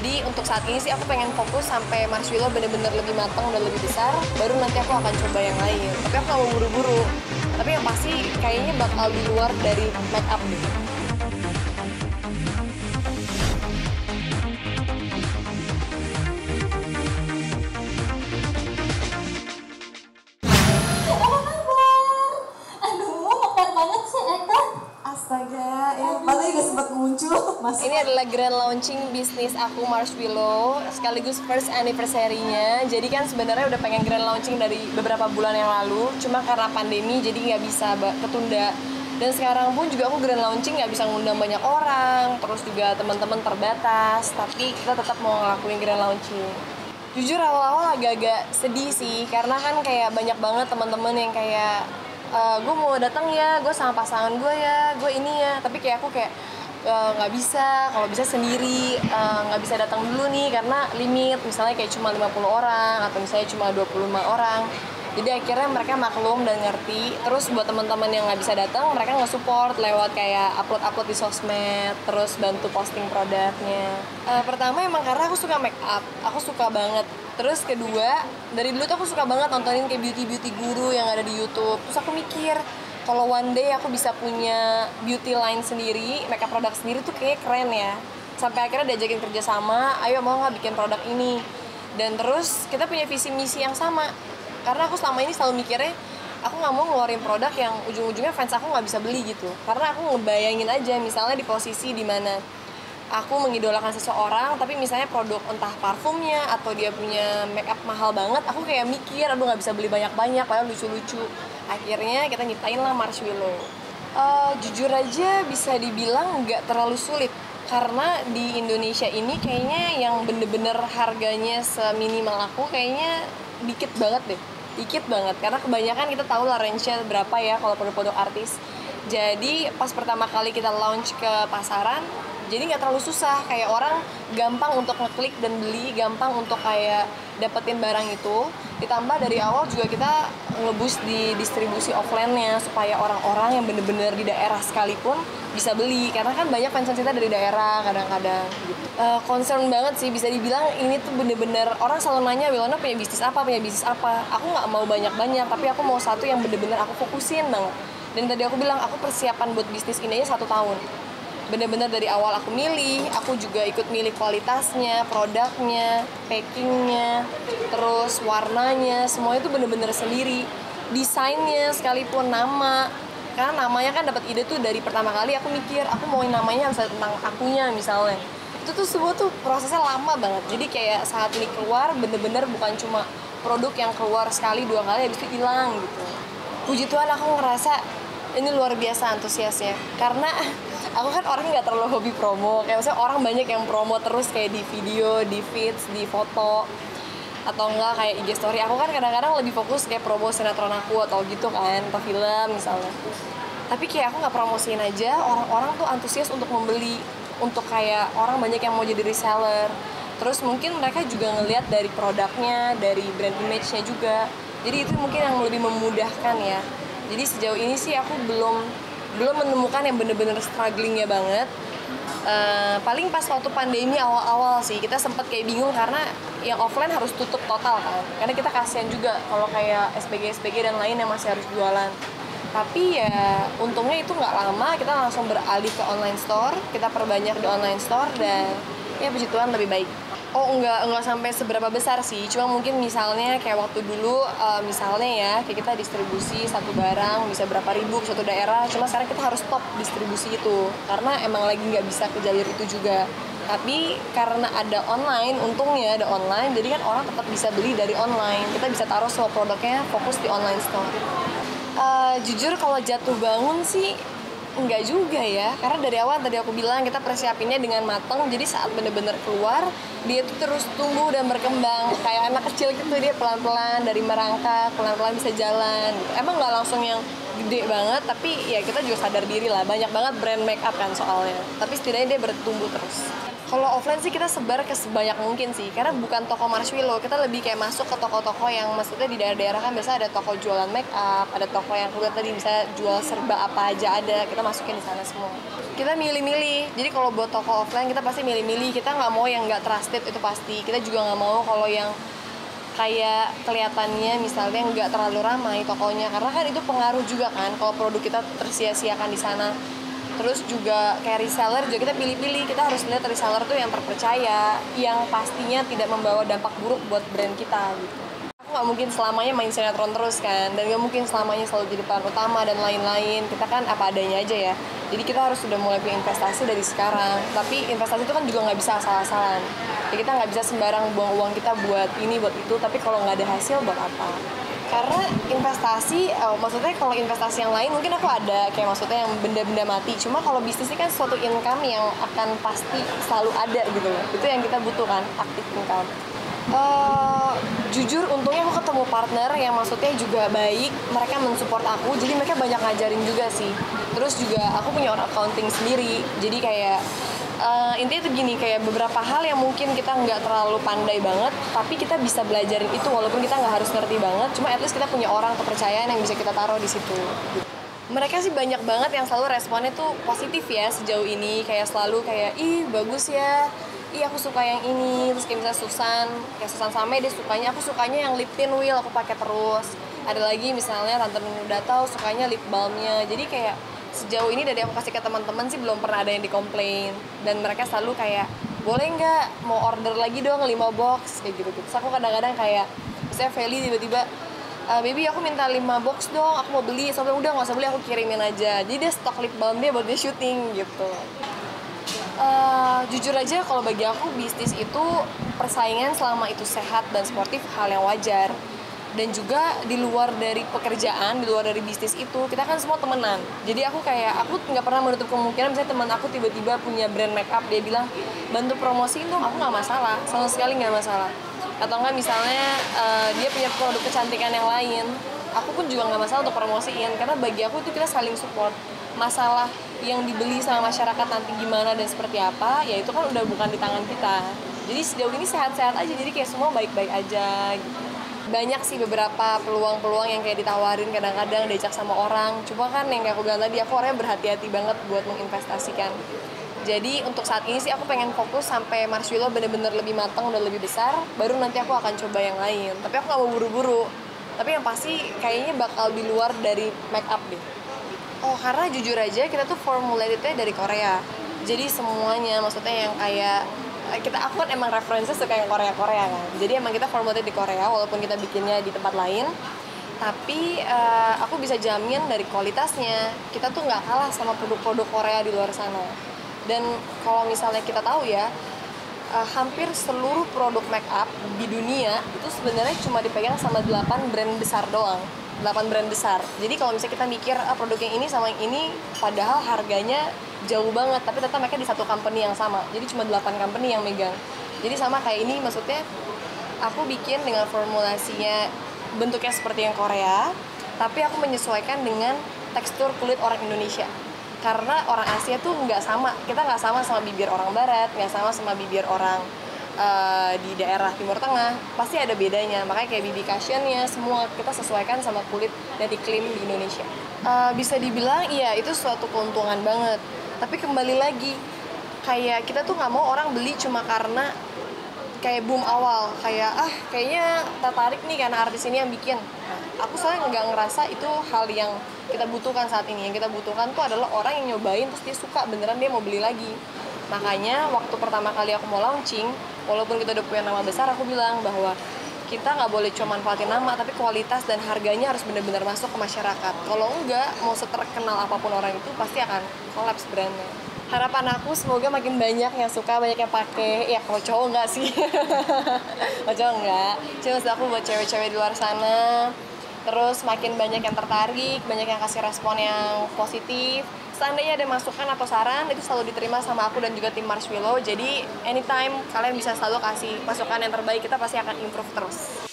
Jadi untuk saat ini sih aku pengen fokus sampai Mars Willow bener-bener lebih matang dan lebih besar, baru nanti aku akan coba yang lain. Tapi aku gak mau buru-buru. Tapi yang pasti kayaknya bakal di luar dari make up deh. Astaga, ya padahal juga sempat muncul Mas. Ini adalah grand launching bisnis aku Mars Willow, sekaligus first anniversary-nya. Jadi kan sebenarnya udah pengen grand launching dari beberapa bulan yang lalu, cuma karena pandemi jadi nggak bisa ketunda. Dan sekarang pun juga aku grand launching nggak bisa ngundang banyak orang, terus juga teman-teman terbatas, tapi kita tetap mau ngelakuin grand launching. Jujur awal-awal agak-agak sedih sih, karena kan kayak banyak banget teman-teman yang kayak gue mau datang ya, gue sama pasangan gue ya, gue ini ya. Tapi kayak aku kayak nggak bisa, kalau bisa sendiri, nggak bisa datang dulu nih karena limit, misalnya kayak cuma 50 orang atau misalnya cuma 25 orang. Jadi akhirnya mereka maklum dan ngerti. Terus buat teman-teman yang nggak bisa datang, mereka nge-support lewat kayak upload di sosmed, terus bantu posting produknya. Pertama emang karena aku suka make up, aku suka banget. Terus kedua, dari dulu tuh aku suka banget nontonin kayak beauty guru yang ada di YouTube. Terus aku mikir, kalau one day aku bisa punya beauty line sendiri, makeup produk sendiri tuh kayak keren ya. Sampai akhirnya diajakin kerja sama, ayo mau nggak bikin produk ini. Dan terus kita punya visi misi yang sama. Karena aku selama ini selalu mikirnya, aku nggak mau ngeluarin produk yang ujung-ujungnya fans aku nggak bisa beli gitu. Karena aku ngebayangin aja misalnya di posisi dimana aku mengidolakan seseorang, tapi misalnya produk entah parfumnya atau dia punya make up mahal banget, aku kayak mikir, aduh nggak bisa beli banyak-banyak, padahal lucu-lucu. Akhirnya kita nyiptain lah Mars Willow. Jujur aja bisa dibilang nggak terlalu sulit, karena di Indonesia ini kayaknya yang bener-bener harganya seminimal aku kayaknya dikit banget deh. Dikit banget, karena kebanyakan kita tahu lah range-nya berapa ya kalau produk-produk artis. Jadi pas pertama kali kita launch ke pasaran, jadi nggak terlalu susah, kayak orang gampang untuk ngeklik dan beli, gampang untuk kayak dapetin barang itu. Ditambah dari awal juga kita nge-boost di distribusi offline-nya supaya orang-orang yang bener-bener di daerah sekalipun bisa beli, karena kan banyak fans kita dari daerah kadang-kadang gitu. Concern banget sih, bisa dibilang ini tuh bener-bener orang selalu nanya, Wilona punya bisnis apa? Aku nggak mau banyak-banyak, tapi aku mau satu yang bener-bener aku fokusin banget. Dan tadi aku bilang aku persiapan buat bisnis ini aja 1 tahun. Bener-bener dari awal aku milih, aku juga ikut milih kualitasnya, produknya, packingnya, terus warnanya, semua itu bener-bener sendiri. Desainnya sekalipun, nama, karena namanya kan dapat ide tuh dari pertama kali aku mikir, aku mau namanya harus tentang akunya misalnya. Itu tuh semua tuh prosesnya lama banget. Jadi kayak saat ini keluar bener-bener bukan cuma produk yang keluar sekali 2 kali habis itu hilang gitu. Puji Tuhan aku ngerasa ini luar biasa antusiasnya, karena aku kan orang nggak terlalu hobi promo. Kayak maksudnya orang banyak yang promo terus kayak di video, di feeds, di foto, atau enggak kayak IG story. Aku kan kadang-kadang lebih fokus kayak promo sinetron aku atau gitu kan, atau film misalnya. Tapi kayak aku nggak promosiin aja, orang-orang tuh antusias untuk membeli, untuk kayak orang banyak yang mau jadi reseller. Terus mungkin mereka juga ngelihat dari produknya, dari brand image-nya juga. Jadi itu mungkin yang lebih memudahkan ya. Jadi sejauh ini sih aku belum menemukan yang bener-bener strugglingnya banget. Paling pas waktu pandemi awal-awal sih kita sempat kayak bingung karena yang offline harus tutup total kan. Karena kita kasihan juga kalau kayak SPG dan lain yang masih harus jualan. Tapi ya untungnya itu nggak lama, kita langsung beralih ke online store. Kita perbanyak di online store dan ya puji Tuhan lebih baik. Oh enggak sampai seberapa besar sih, cuma mungkin misalnya kayak waktu dulu misalnya ya kayak kita distribusi satu barang bisa berapa ribu ke suatu daerah, cuma sekarang kita harus stop distribusi itu karena emang lagi nggak bisa ke jalur itu juga. Tapi karena ada online, untungnya ada online, jadi kan orang tetap bisa beli dari online, kita bisa taruh semua produknya fokus di online store. Jujur kalau jatuh bangun sih enggak juga ya, karena dari awal tadi aku bilang kita persiapinnya dengan matang, jadi saat bener-bener keluar dia tuh terus tumbuh dan berkembang kayak anak kecil gitu, dia pelan-pelan dari merangkak, pelan-pelan bisa jalan gitu. Emang nggak langsung yang gede banget, tapi ya kita juga sadar diri lah, banyak banget brand make up kan soalnya, tapi setidaknya dia bertumbuh terus. Kalau offline sih kita sebar ke sebanyak mungkin sih, karena bukan toko Marshwillow, kita lebih kayak masuk ke toko-toko yang maksudnya di daerah-daerah kan biasa ada toko jualan make up, ada toko yang keluar tadi bisa jual serba apa aja ada, kita masukin di sana semua. Kita milih-milih, jadi kalau buat toko offline kita pasti milih-milih, kita nggak mau yang nggak trusted itu pasti, kita juga nggak mau kalau yang kayak kelihatannya misalnya nggak terlalu ramai tokonya, karena kan itu pengaruh juga kan kalau produk kita tersia-siakan di sana. Terus juga kayak reseller juga kita pilih-pilih, kita harus lihat reseller tuh yang terpercaya, yang pastinya tidak membawa dampak buruk buat brand kita gitu. Aku nggak mungkin selamanya main sinetron terus kan, dan nggak mungkin selamanya selalu jadi peran utama dan lain-lain. Kita kan apa adanya aja ya. Jadi kita harus sudah mulai punya investasi dari sekarang. Tapi investasi itu kan juga nggak bisa asal-asalan. Jadi kita nggak bisa sembarang buang uang kita buat ini buat itu. Tapi kalau nggak ada hasil buat apa? Karena investasi, maksudnya kalau investasi yang lain mungkin aku ada, kayak maksudnya yang benda-benda mati. Cuma kalau bisnis ini kan suatu income yang akan pasti selalu ada gitu loh. Itu yang kita butuhkan, aktif income. Jujur untungnya aku ketemu partner yang maksudnya juga baik, mereka mensupport aku, jadi mereka banyak ngajarin juga sih. Terus juga aku punya orang accounting sendiri, jadi kayak intinya itu gini, kayak beberapa hal yang mungkin kita nggak terlalu pandai banget, tapi kita bisa belajarin itu walaupun kita nggak harus ngerti banget, cuma at least kita punya orang kepercayaan yang bisa kita taruh di situ. Mereka sih banyak banget yang selalu responnya tuh positif ya sejauh ini, kayak selalu kayak ih bagus ya, ih aku suka yang ini. Terus kayak misalnya kayak Susan Samai dia sukanya, aku sukanya yang lip tint wheel, aku pakai terus. Ada lagi misalnya Tante Nunu udah tahu sukanya lip balmnya, jadi kayak sejauh ini dari aku kasih ke teman-teman sih belum pernah ada yang dikomplain, dan mereka selalu kayak boleh nggak mau order lagi dong 5 box kayak gitu. Terus aku kadang-kadang kayak misalnya Feli tiba-tiba baby aku minta 5 box dong, aku mau beli, sampai udah nggak usah beli, aku kirimin aja. Jadi dia stok lip balm dia buat dia syuting gitu. Jujur aja kalau bagi aku bisnis itu persaingan selama itu sehat dan sportif hal yang wajar. Dan juga di luar dari pekerjaan, di luar dari bisnis itu, kita kan semua temenan. Jadi aku nggak pernah menutup kemungkinan misalnya teman aku tiba-tiba punya brand makeup, dia bilang bantu promosiin dong, aku nggak masalah, sama sekali nggak masalah. Atau enggak misalnya dia punya produk kecantikan yang lain, aku pun juga nggak masalah untuk promosiin, karena bagi aku itu kita saling support. Masalah yang dibeli sama masyarakat nanti gimana dan seperti apa, ya itu kan udah bukan di tangan kita. Jadi sejauh ini sehat-sehat aja, jadi kayak semua baik-baik aja gitu. Banyak sih beberapa peluang-peluang yang kayak ditawarin kadang-kadang diajak sama orang, cuma kan yang kayak aku bilang tadi, aku orangnya berhati-hati banget buat menginvestasikan. Jadi untuk saat ini sih aku pengen fokus sampai Marshwillow bener-bener lebih matang dan lebih besar, baru nanti aku akan coba yang lain. Tapi aku gak mau buru-buru, tapi yang pasti kayaknya bakal di luar dari make up deh. Karena jujur aja kita tuh formulated-nya dari Korea, jadi semuanya maksudnya yang kayak aku kan emang referensi suka yang Korea-Korea kan, jadi emang kita formulated di Korea walaupun kita bikinnya di tempat lain, tapi aku bisa jamin dari kualitasnya kita tuh nggak kalah sama produk-produk Korea di luar sana. Dan kalau misalnya kita tahu ya, hampir seluruh produk make up di dunia itu sebenarnya cuma dipegang sama 8 brand besar doang. 8 brand besar. Jadi kalau misalnya kita mikir produk yang ini sama yang ini, padahal harganya jauh banget, tapi tetap mereka di satu company yang sama. Jadi cuma 8 company yang megang. Jadi sama kayak ini, maksudnya aku bikin dengan formulasinya bentuknya seperti yang Korea, tapi aku menyesuaikan dengan tekstur kulit orang Indonesia. Karena orang Asia tuh nggak sama, kita nggak sama bibir orang Barat, nggak sama bibir orang di daerah Timur Tengah, pasti ada bedanya. Makanya kayak BB Cushion-nya semua kita sesuaikan sama kulit dan iklim di Indonesia. Bisa dibilang iya itu suatu keuntungan banget. Tapi kembali lagi, kayak kita tuh nggak mau orang beli cuma karena kayak boom awal, kayak kayaknya tertarik nih karena artis ini yang bikin. Aku soalnya nggak ngerasa itu hal yang kita butuhkan saat ini. Yang kita butuhkan tuh adalah orang yang nyobain terus dia suka beneran, dia mau beli lagi. Makanya waktu pertama kali aku mau launching, walaupun kita udah punya nama besar, aku bilang bahwa kita nggak boleh cuma manfaatin nama, tapi kualitas dan harganya harus benar-benar masuk ke masyarakat. Kalau enggak, mau seterkenal apapun orang itu pasti akan collapse brandnya. Harapan aku semoga makin banyak yang suka, banyak yang pakai. Ya kalau cowok enggak sih, kalau cowok enggak. Cuma maksud aku buat cewek-cewek di luar sana, terus makin banyak yang tertarik, banyak yang kasih respon yang positif. Seandainya ada masukan atau saran, itu selalu diterima sama aku dan juga tim Marshwillow. Jadi anytime kalian bisa selalu kasih masukan yang terbaik, kita pasti akan improve terus.